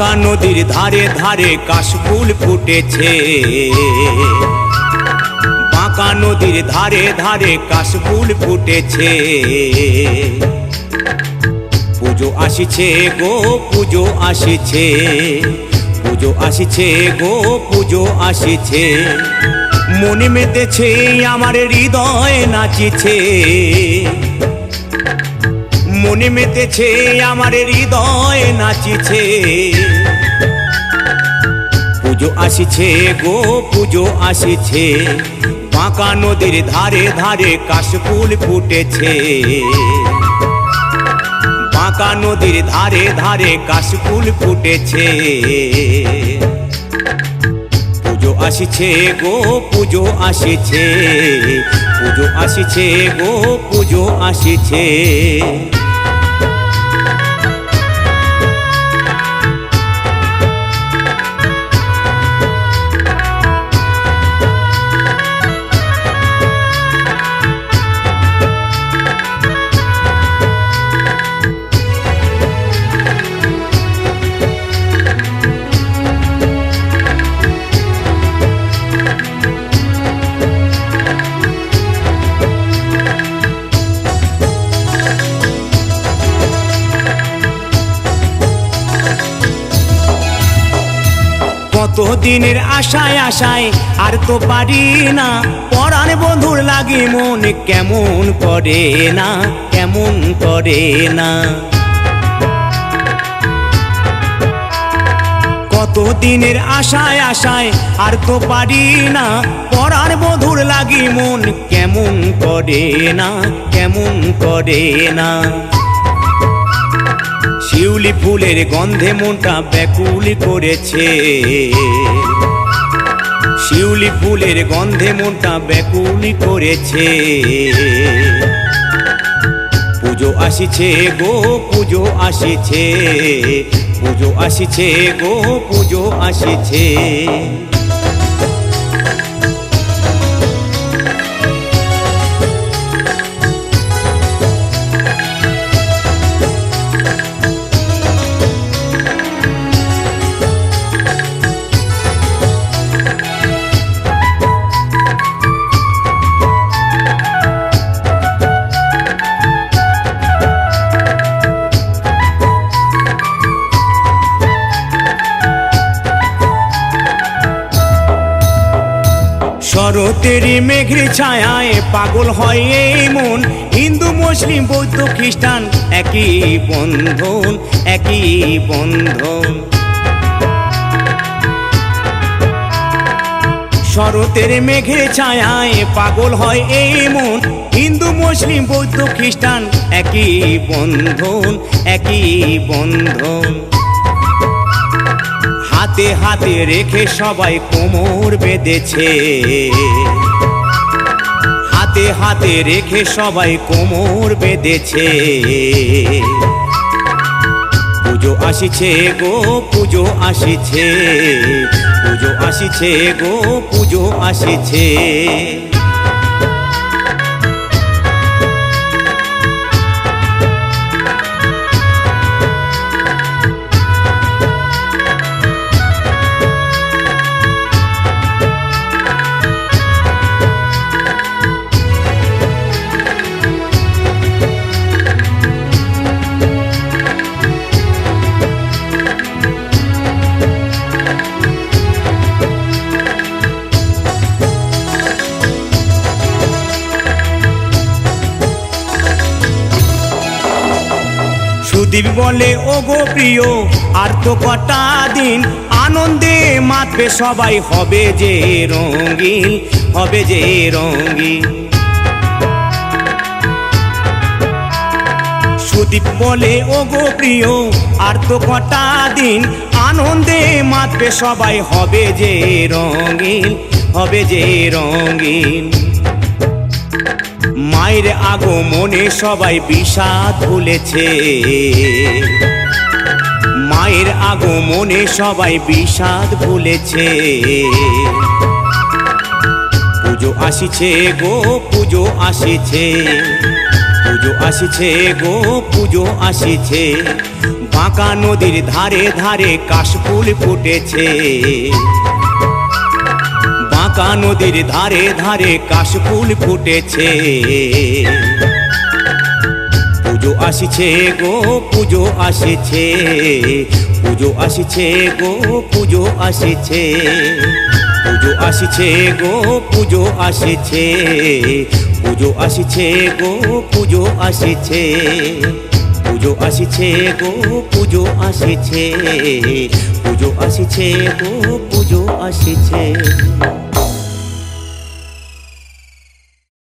বাঁকা নদীর ধারে ধারে কাশফুল ফুটেছে, বাঁকা নদীর ধারে ধারে কাশফুল ফুটেছে। পুজো আসিছে গো পুজো আসিছে, পুজো আসিছে গো পুজো আসিছে। মনে মেতেছে আমার হৃদয় নাচিছে, মনে মেতেছে আমার হৃদয় নাচিছে। পুজো আসিছে গো পুজো আসিছে, বাঁকা নদীর ধারে ধারে কাশফুল ফুটেছে, বাঁকা নদীর ধারে ধারে কাশফুল ফুটেছে। পুজো আসিছে গো পুজো আসিছে, পুজো আসিছে গো পুজো আসিছে। কতদিনের আশায় আশায় আর তো পারি না, পরাণ বন্ধুর লাগি মন কেমন করে না, কেমন করে না। কতদিনের আশায় আশায় আর তো পারি না, পরাণ বন্ধুর লাগি মন কেমন করে না, কেমন করে না। শিউলি ফুলের গন্ধে মনটা ব্যাকুল করেছে, শিউলি ফুলের গন্ধে মনটা ব্যাকুল করেছে। পুজো আসিছে গো পুজো আসিছে, পুজো আসিছে গো পুজো আসিছে। শরতের মেঘের ছায়ায় পাগল হয় এই মন, হিন্দু মুসলিম বৌদ্ধ খ্রিস্টান একই বন্ধন, একই বন্ধন। শরতের মেঘের ছায়ায় পাগল হয় এই মন, হিন্দু মুসলিম বৌদ্ধ খ্রিস্টান একই বন্ধন, একই বন্ধন। হাতে হাতে রেখে সবাই কোমর বেঁধেছে, হাতে হাতে রেখে সবাই কোমর বেঁধেছে। পুজো আসিছে গো পুজো আসিছে, পুজো আসিছে গো পুজো আসিছে। সুদীপ বলে ও গো প্রিয় আর তো কটা দিন, আনন্দে মাতবে সবাই হবে যে রঙিন, হবে যে রঙিন। সুদীপ বলে ও গো প্রিয় আর তো কটা দিন, আনন্দে মাতবে সবাই হবে যে রঙিন, হবে যে রঙিন। মায়ের আগমনে সবাই বিষাদ ভুলেছে, মায়ের আগমনে সবাই বিষাদ ভুলেছে। পুজো আসিছে গো পুজো আসিছে, পুজো আসিছে গো পুজো আসিছে। বাঁকা নদীর ধারে ধারে কাশফুল ফুটেছে, বাঁকা নদীর ধারে ধারে কাশফুল ফুটেছে। পুজো আসিছে গো পুজো আসিছে, পুজো আসিছে গো পুজো আসিছে, পুজো আসিছে গো পুজো আসিছে, পুজো আসিছে গো পুজো আসিছে, পুজো আসিছে গো পুজো আসিছে, পুজো আসিছে গো পুজো আসিছে।